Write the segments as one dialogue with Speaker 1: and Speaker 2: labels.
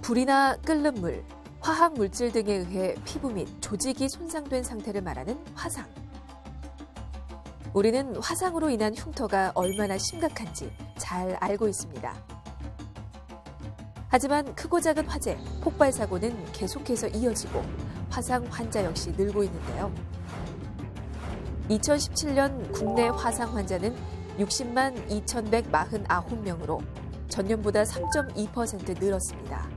Speaker 1: 불이나 끓는 물, 화학 물질 등에 의해 피부 및 조직이 손상된 상태를 말하는 화상. 우리는 화상으로 인한 흉터가 얼마나 심각한지 잘 알고 있습니다. 하지만 크고 작은 화재, 폭발 사고는 계속해서 이어지고 화상 환자 역시 늘고 있는데요. 2017년 국내 화상 환자는 60만 2,149명으로 전년보다 3.2% 늘었습니다.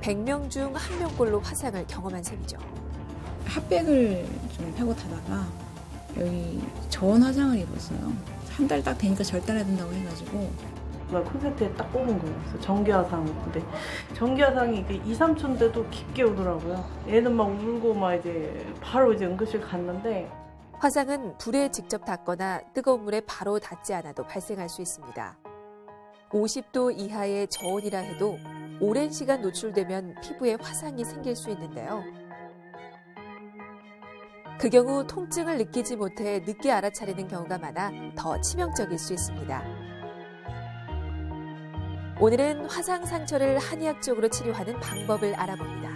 Speaker 1: 100명 중 1명꼴로 화상을 경험한 셈이죠.
Speaker 2: 핫백을 좀 하고 타다가 여기 저온 화상을 입었어요. 한 달 딱 되니까 절단해야 된다고 해가지고
Speaker 3: 콘센트에 딱 꼽은 거예요. 그래서 전기화상. 근데 전기화상이 2, 3초 돼도 깊게 오더라고요. 얘는 막 울고 막 이제 바로 이제 응급실 갔는데.
Speaker 1: 화상은 불에 직접 닿거나 뜨거운 물에 바로 닿지 않아도 발생할 수 있습니다. 50도 이하의 저온이라 해도 오랜 시간 노출되면 피부에 화상이 생길 수 있는데요. 그 경우 통증을 느끼지 못해 늦게 알아차리는 경우가 많아 더 치명적일 수 있습니다. 오늘은 화상 상처를 한의학적으로 치료하는 방법을 알아봅니다.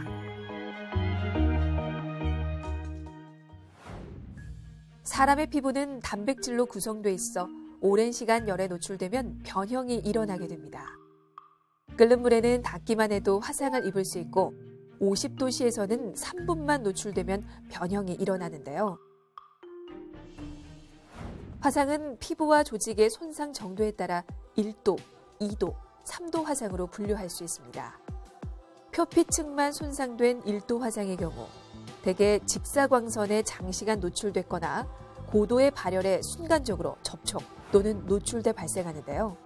Speaker 1: 사람의 피부는 단백질로 구성돼 있어 오랜 시간 열에 노출되면 변형이 일어나게 됩니다. 끓는 물에는 닿기만 해도 화상을 입을 수 있고 50도씨에서는 3분만 노출되면 변형이 일어나는데요. 화상은 피부와 조직의 손상 정도에 따라 1도, 2도, 3도 화상으로 분류할 수 있습니다. 표피층만 손상된 1도 화상의 경우 대개 직사광선에 장시간 노출됐거나 고도의 발열에 순간적으로 접촉 또는 노출돼 발생하는데요.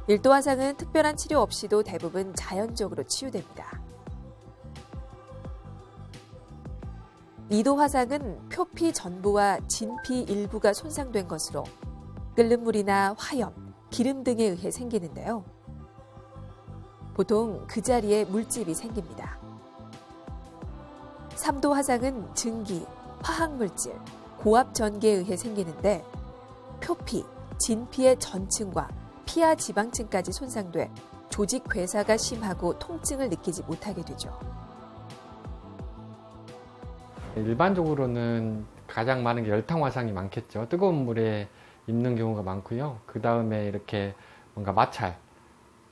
Speaker 1: 1도 화상은 특별한 치료 없이도 대부분 자연적으로 치유됩니다. 2도 화상은 표피 전부와 진피 일부가 손상된 것으로 끓는 물이나 화염, 기름 등에 의해 생기는데요. 보통 그 자리에 물집이 생깁니다. 3도 화상은 증기, 화학물질, 고압 전기에 의해 생기는데 표피, 진피의 전층과 피하 지방층까지 손상돼 조직 괴사가 심하고 통증을 느끼지 못하게 되죠.
Speaker 4: 일반적으로는 가장 많은 게 열탕 화상이 많겠죠. 뜨거운 물에 입는 경우가 많고요. 그 다음에 이렇게 뭔가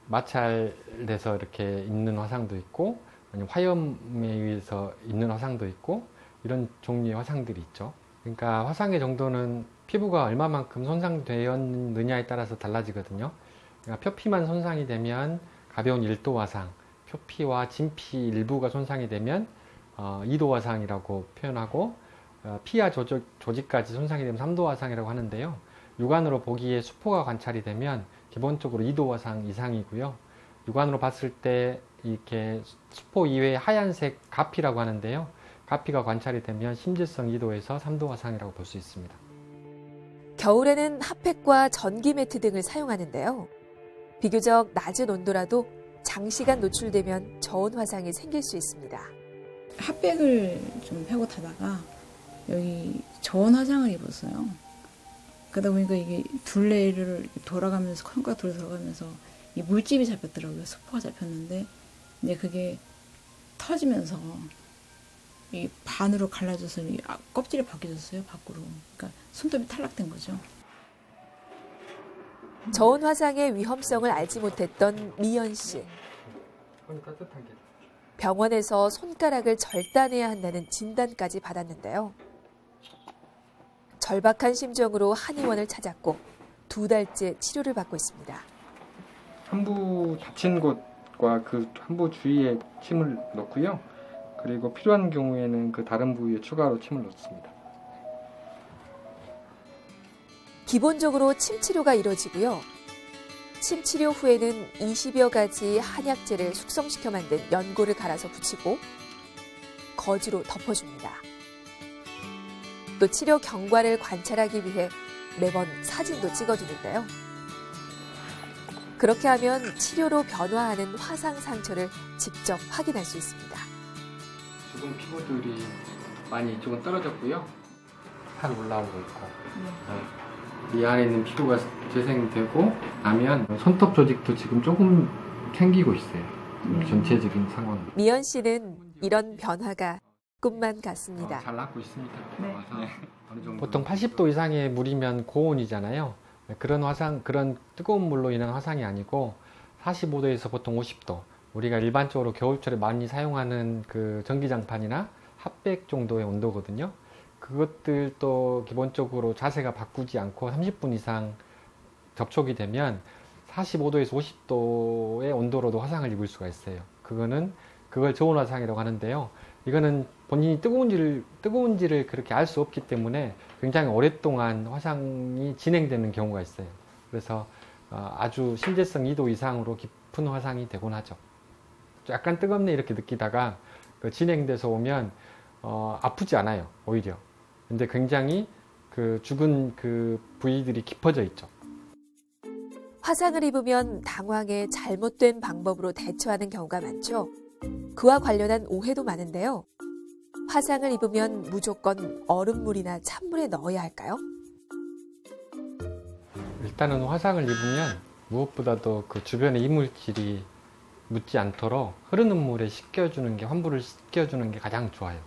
Speaker 4: 마찰돼서 이렇게 입는 화상도 있고, 아니면 화염에 의해서 입는 화상도 있고, 이런 종류의 화상들이 있죠. 그러니까 화상의 정도는 피부가 얼마만큼 손상되었느냐에 따라서 달라지거든요. 그러니까 표피만 손상이 되면 가벼운 1도 화상, 표피와 진피 일부가 손상이 되면 2도 화상이라고 표현하고, 피하 조직까지 손상이 되면 3도 화상이라고 하는데요. 육안으로 보기에 수포가 관찰이 되면 기본적으로 2도 화상 이상이고요. 육안으로 봤을 때 이렇게 수포 이외에 하얀색 가피라고 하는데요. 가피가 관찰이 되면 심지성 2도에서 3도 화상이라고 볼 수 있습니다.
Speaker 1: 겨울에는 핫팩과 전기 매트 등을 사용하는데요. 비교적 낮은 온도라도 장시간 노출되면 저온 화상이 생길 수 있습니다.
Speaker 2: 핫백을 좀 하고 타다가 여기 저온 화상을 입었어요. 그러다 보니까 이게 둘레를 돌아가면서 콩깍 돌아가면서 이 물집이 잡혔더라고요. 수포가 잡혔는데 이제 그게 터지면서 이 반으로 갈라져서 이 껍질이 벗겨졌어요, 밖으로. 그러니까 손톱이 탈락된 거죠.
Speaker 1: 저온 화상의 위험성을 알지 못했던 미연 씨. 병원에서 손가락을 절단해야 한다는 진단까지 받았는데요. 절박한 심정으로 한의원을 찾았고 2달째 치료를 받고 있습니다.
Speaker 5: 함부 다친 곳과 그 함부 주위에 침을 넣고요. 그리고 필요한 경우에는 그 다른 부위에 추가로 침을 넣습니다.
Speaker 1: 기본적으로 침 치료가 이뤄지고요. 침 치료 후에는 20여 가지 한약재를 숙성시켜 만든 연고를 갈아서 붙이고 거즈로 덮어줍니다. 또 치료 경과를 관찰하기 위해 매번 사진도 찍어주는데요. 그렇게 하면 치료로 변화하는 화상 상처를 직접 확인할 수 있습니다.
Speaker 4: 죽은 피부들이 많이 이쪽은 떨어졌고요. 살 올라오고 있고, 이 안에 있는 피부가 재생되고 나면 손톱 조직도 지금 조금 생기고 있어요. 전체적인 상황.
Speaker 1: 미연 씨는 이런 변화가 꿈만 같습니다.
Speaker 4: 잘 낫고 있습니다.
Speaker 3: 네.
Speaker 4: 어느 정도. 보통 80도 이상의 물이면 고온이잖아요. 그런 화상, 그런 뜨거운 물로 인한 화상이 아니고 45도에서 보통 50도. 우리가 일반적으로 겨울철에 많이 사용하는 그 전기장판이나 핫백 정도의 온도거든요. 그것들도 기본적으로 자세가 바꾸지 않고 30분 이상 접촉이 되면 45도에서 50도의 온도로도 화상을 입을 수가 있어요. 그걸 저온 화상이라고 하는데요. 이거는 본인이 뜨거운지를 그렇게 알 수 없기 때문에 굉장히 오랫동안 화상이 진행되는 경우가 있어요. 그래서 아주 심재성 2도 이상으로 깊은 화상이 되곤 하죠. 약간 뜨겁네 이렇게 느끼다가 진행돼서 오면 아프지 않아요, 오히려. 근데 굉장히 그 죽은 그 부위들이 깊어져 있죠.
Speaker 1: 화상을 입으면 당황해 잘못된 방법으로 대처하는 경우가 많죠. 그와 관련한 오해도 많은데요. 화상을 입으면 무조건 얼음물이나 찬물에 넣어야 할까요?
Speaker 4: 일단은 화상을 입으면 무엇보다도 그 주변의 이물질이 묻지 않도록 흐르는 물에 씻겨주는 게, 환부를 씻겨주는 게 가장 좋아요.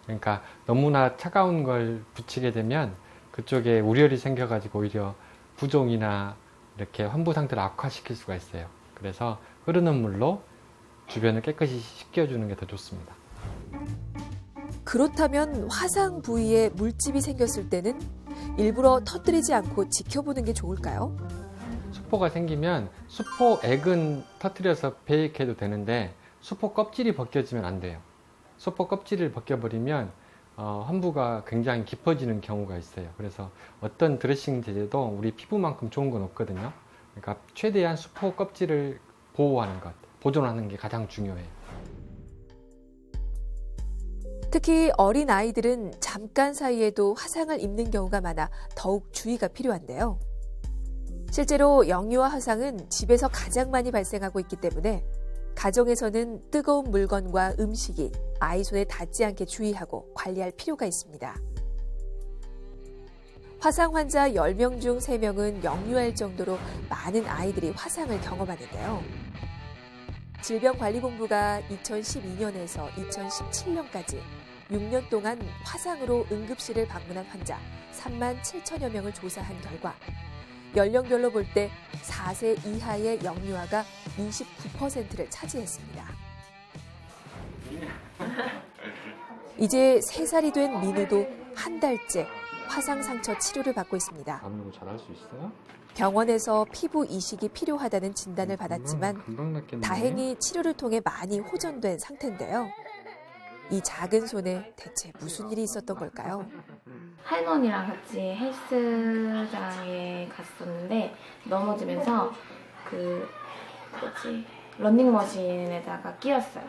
Speaker 4: 그러니까 너무나 차가운 걸 붙이게 되면 그쪽에 우열이 생겨가지고 오히려 부종이나 이렇게 환부 상태를 악화시킬 수가 있어요. 그래서 흐르는 물로 주변을 깨끗이 씻겨주는 게 더 좋습니다.
Speaker 1: 그렇다면 화상 부위에 물집이 생겼을 때는 일부러 터뜨리지 않고 지켜보는 게 좋을까요?
Speaker 4: 수포가 생기면 수포액은 터뜨려서 배액해도 되는데 수포 껍질이 벗겨지면 안 돼요. 수포 껍질을 벗겨버리면 환부가 굉장히 깊어지는 경우가 있어요. 그래서 어떤 드레싱 제제도 우리 피부만큼 좋은 건 없거든요. 그러니까 최대한 수포 껍질을 보호하는 것, 보존하는 게 가장 중요해요.
Speaker 1: 특히 어린 아이들은 잠깐 사이에도 화상을 입는 경우가 많아 더욱 주의가 필요한데요. 실제로 영유아 화상은 집에서 가장 많이 발생하고 있기 때문에 가정에서는 뜨거운 물건과 음식이 아이 손에 닿지 않게 주의하고 관리할 필요가 있습니다. 화상 환자 10명 중 3명은 영유아일 정도로 많은 아이들이 화상을 경험하는데요. 질병관리본부가 2012년에서 2017년까지 6년 동안 화상으로 응급실을 방문한 환자 3만 7천여 명을 조사한 결과 연령별로 볼 때 4세 이하의 영유아가 29%를 차지했습니다. 이제 3살이 된 민우도 한 달째 화상 상처 치료를 받고 있습니다.
Speaker 4: 안으로 잘할 수 있어요?
Speaker 1: 병원에서 피부 이식이 필요하다는 진단을 받았지만 다행히 치료를 통해 많이 호전된 상태인데요. 이 작은 손에 대체 무슨 일이 있었던 걸까요?
Speaker 6: 할머니랑 같이 헬스장에 갔었는데 넘어지면서 러닝머신에다가 끼었어요.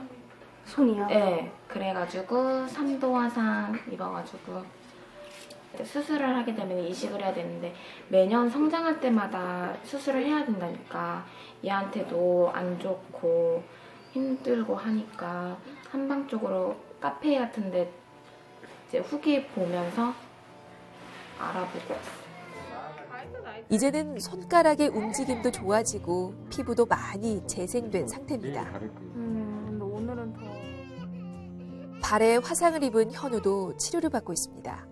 Speaker 7: 손이요?
Speaker 6: 네, 그래가지고 3도 화상 입어가지고 수술을 하게 되면 이식을 해야 되는데 매년 성장할 때마다 수술을 해야 된다니까 얘한테도 안 좋고 힘들고 하니까 한방 쪽으로 카페 같은데 이제 후기 보면서 알아보고 왔어요.
Speaker 1: 이제는 손가락의 움직임도 좋아지고 피부도 많이 재생된 상태입니다.
Speaker 7: 근데 오늘은 더
Speaker 1: 발에 화상을 입은 현우도 치료를 받고 있습니다.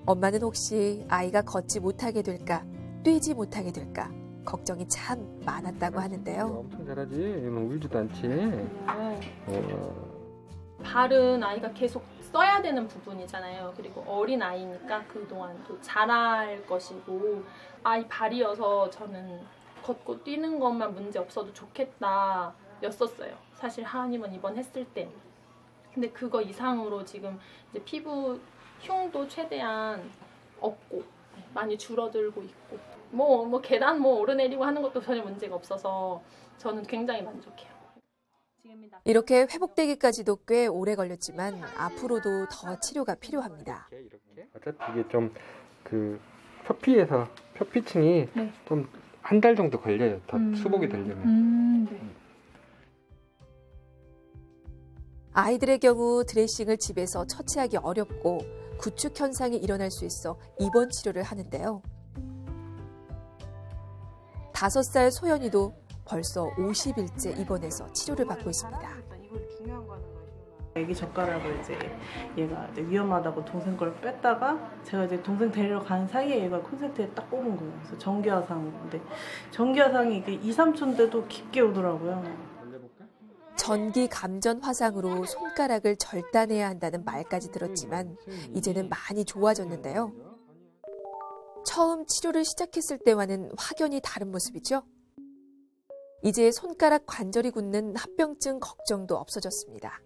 Speaker 1: 엄마는 혹시 아이가 걷지 못하게 될까, 뛰지 못하게 될까 걱정이 참 많았다고 하는데요.
Speaker 5: 엄청 잘하지. 울지도 않지.
Speaker 7: 발은 아이가 계속 써야 되는 부분이잖아요. 그리고 어린 아이니까 그동안 또 자랄 것이고 아이 발이어서 저는 걷고 뛰는 것만 문제 없어도 좋겠다 였었어요. 사실 하은이만 입원했을 때. 근데 그거 이상으로 지금 이제 피부 흉도 최대한 없고 많이 줄어들고 있고 뭐 계단 오르내리고 하는 것도 전혀 문제가 없어서 저는 굉장히 만족해요.
Speaker 1: 이렇게 회복되기까지도 꽤 오래 걸렸지만 앞으로도 더 치료가 필요합니다.
Speaker 5: 어차피 이게 좀 그 표피층이
Speaker 7: 네.
Speaker 5: 좀 한 달 정도 걸려요. 더 수복이 되려면.
Speaker 7: 네.
Speaker 1: 아이들의 경우 드레싱을 집에서 처치하기 어렵고 구축 현상이 일어날 수 있어 입원 치료를 하는데요. 5살 소연이도 벌써 50일째 입원해서 치료를 받고 있습니다.
Speaker 3: 애기 젓가락을 이제 얘가 이제 위험하다고 동생 걸 뺐다가 제가 이제 동생 데리러 가는 사이에 얘가 콘센트에 딱 꼽은 거예요. 그래서 전기화상인데 전기화상이 이게 2, 3초인데도 깊게 오더라고요.
Speaker 1: 전기 감전 화상으로 손가락을 절단해야 한다는 말까지 들었지만 이제는 많이 좋아졌는데요. 처음 치료를 시작했을 때와는 확연히 다른 모습이죠. 이제 손가락 관절이 굳는 합병증 걱정도 없어졌습니다.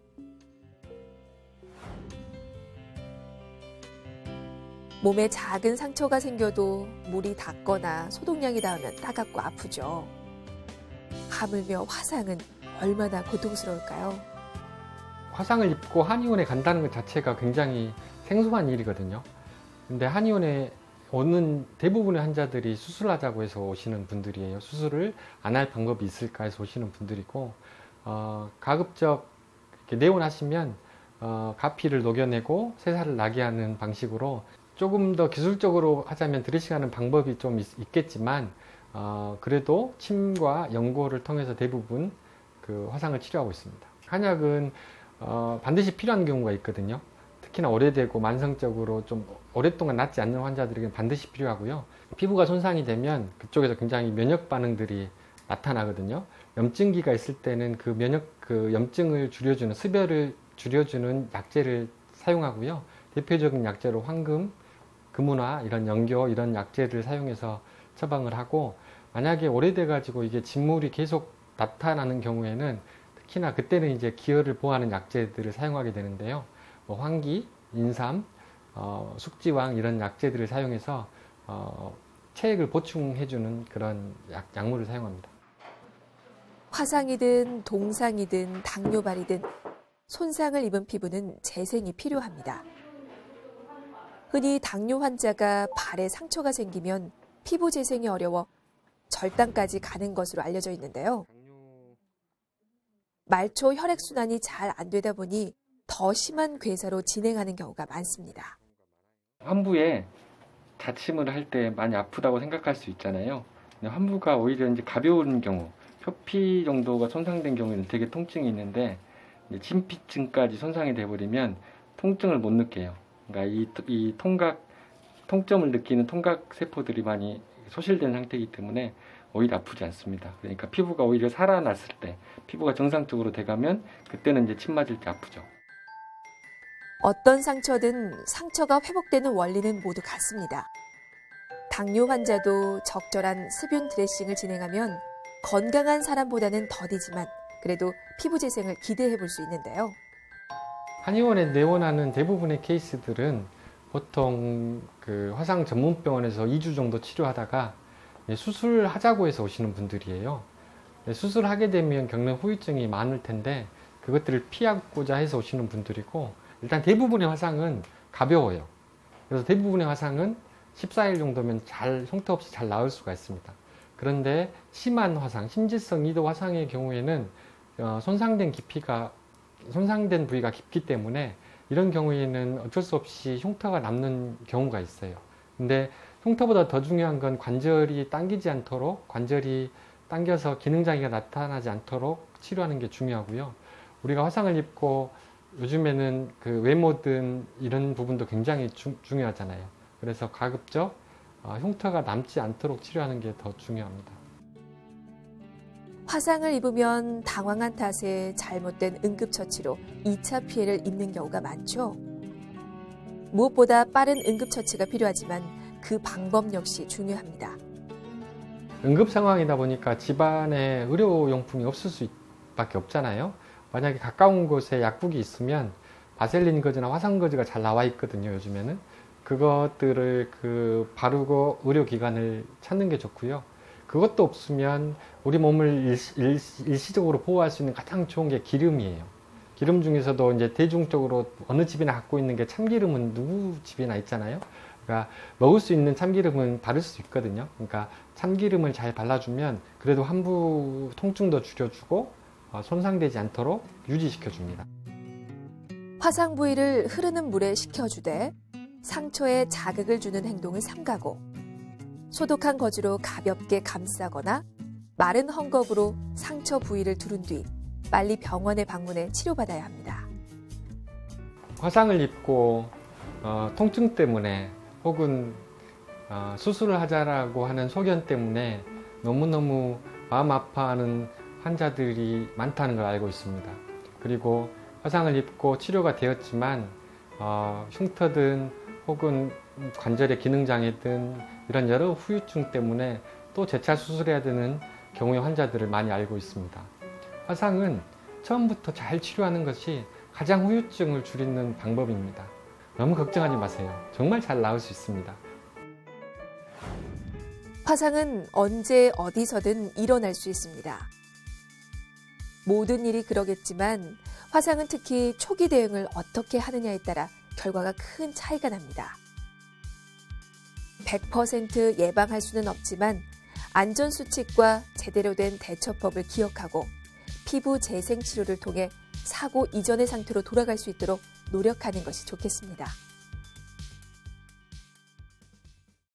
Speaker 1: 몸에 작은 상처가 생겨도 물이 닿거나 소독약이 닿으면 따갑고 아프죠. 하물며 화상은 얼마나 고통스러울까요?
Speaker 4: 화상을 입고 한의원에 간다는 것 자체가 굉장히 생소한 일이거든요. 근데 한의원에 오는 대부분의 환자들이 수술하자고 해서 오시는 분들이에요. 수술을 안 할 방법이 있을까 해서 오시는 분들이고, 가급적 이렇게 내원하시면 가피를 녹여내고 새살을 나게 하는 방식으로 조금 더 기술적으로 하자면 드레싱하는 방법이 좀 있겠지만, 그래도 침과 연고를 통해서 대부분 그 화상을 치료하고 있습니다. 한약은 반드시 필요한 경우가 있거든요. 특히나 오래되고 만성적으로 좀 오랫동안 낫지 않는 환자들에게는 반드시 필요하고요. 피부가 손상이 되면 그쪽에서 굉장히 면역 반응들이 나타나거든요. 염증기가 있을 때는 그 염증을 줄여주는, 습열을 줄여주는 약재를 사용하고요. 대표적인 약재로 황금, 금운화, 이런 연교, 이런 약재를 사용해서 처방을 하고, 만약에 오래돼 가지고 이게 진물이 계속 나타나는 경우에는 특히나 그때는 이제 기혈을 보호하는 약재들을 사용하게 되는데요. 뭐 황기, 인삼, 숙지왕 이런 약재들을 사용해서 체액을 보충해주는 그런 약물을 사용합니다.
Speaker 1: 화상이든 동상이든 당뇨발이든 손상을 입은 피부는 재생이 필요합니다. 흔히 당뇨 환자가 발에 상처가 생기면 피부 재생이 어려워 절단까지 가는 것으로 알려져 있는데요. 말초 혈액순환이 잘 안 되다 보니 더 심한 괴사로 진행하는 경우가 많습니다.
Speaker 5: 환부에 자침을 할 때 많이 아프다고 생각할 수 있잖아요. 근데 환부가 오히려 이제 가벼운 경우, 표피 정도가 손상된 경우에는 되게 통증이 있는데, 진피층까지 손상이 돼버리면 통증을 못 느껴요. 그러니까 이 통점을 느끼는 통각 세포들이 많이 소실된 상태이기 때문에 오히려 아프지 않습니다. 그러니까 피부가 오히려 살아났을 때, 피부가 정상적으로 돼가면 그때는 이제 침 맞을 때 아프죠.
Speaker 1: 어떤 상처든 상처가 회복되는 원리는 모두 같습니다. 당뇨 환자도 적절한 습윤 드레싱을 진행하면 건강한 사람보다는 더디지만 그래도 피부 재생을 기대해 볼 수 있는데요.
Speaker 4: 한의원에 내원하는 대부분의 케이스들은 보통 그 화상 전문병원에서 2주 정도 치료하다가 수술하자고 해서 오시는 분들이에요. 수술하게 되면 겪는 후유증이 많을 텐데 그것들을 피하고자 해서 오시는 분들이고, 일단 대부분의 화상은 가벼워요. 그래서 대부분의 화상은 14일 정도면 흉터 없이 잘 나을 수가 있습니다. 그런데 심한 화상, 심지성 2도 화상의 경우에는 손상된 부위가 깊기 때문에 이런 경우에는 어쩔 수 없이 흉터가 남는 경우가 있어요. 근데 흉터보다 더 중요한 건 관절이 당기지 않도록, 관절이 당겨서 기능장애가 나타나지 않도록 치료하는 게 중요하고요. 우리가 화상을 입고 요즘에는 그 외모든 이런 부분도 굉장히 중요하잖아요. 그래서 가급적 흉터가 남지 않도록 치료하는 게 더 중요합니다.
Speaker 1: 화상을 입으면 당황한 탓에 잘못된 응급처치로 2차 피해를 입는 경우가 많죠. 무엇보다 빠른 응급처치가 필요하지만 그 방법 역시 중요합니다.
Speaker 4: 응급 상황이다 보니까 집안에 의료용품이 없을 수밖에 없잖아요. 만약에 가까운 곳에 약국이 있으면 바셀린 거즈나 화상 거즈가 잘 나와 있거든요, 요즘에는. 그것들을 바르고 의료기관을 찾는 게 좋고요. 그것도 없으면 우리 몸을 일시적으로 보호할 수 있는 가장 좋은 게 기름이에요. 기름 중에서도 이제 대중적으로 어느 집이나 갖고 있는 게 참기름은 누구 집이나 있잖아요. 그러니까 먹을 수 있는 참기름은 바를 수 있거든요. 그러니까 참기름을 잘 발라주면 그래도 환부 통증도 줄여주고 손상되지 않도록 유지시켜줍니다.
Speaker 1: 화상 부위를 흐르는 물에 식혀주되 상처에 자극을 주는 행동을 삼가고 소독한 거즈로 가볍게 감싸거나 마른 헝겊으로 상처 부위를 두른 뒤 빨리 병원에 방문해 치료받아야 합니다.
Speaker 4: 화상을 입고 통증 때문에 혹은 수술을 하자라고 하는 소견 때문에 너무너무 마음 아파하는 환자들이 많다는 걸 알고 있습니다. 그리고 화상을 입고 치료가 되었지만 흉터든 혹은 관절의 기능장애든 이런 여러 후유증 때문에 또 재차 수술해야 되는 경우의 환자들을 많이 알고 있습니다. 화상은 처음부터 잘 치료하는 것이 가장 후유증을 줄이는 방법입니다. 너무 걱정하지 마세요. 정말 잘 나을 수 있습니다.
Speaker 1: 화상은 언제 어디서든 일어날 수 있습니다. 모든 일이 그러겠지만 화상은 특히 초기 대응을 어떻게 하느냐에 따라 결과가 큰 차이가 납니다. 100% 예방할 수는 없지만 안전수칙과 제대로 된 대처법을 기억하고 피부 재생 치료를 통해 사고 이전의 상태로 돌아갈 수 있도록 노력하는 것이 좋겠습니다.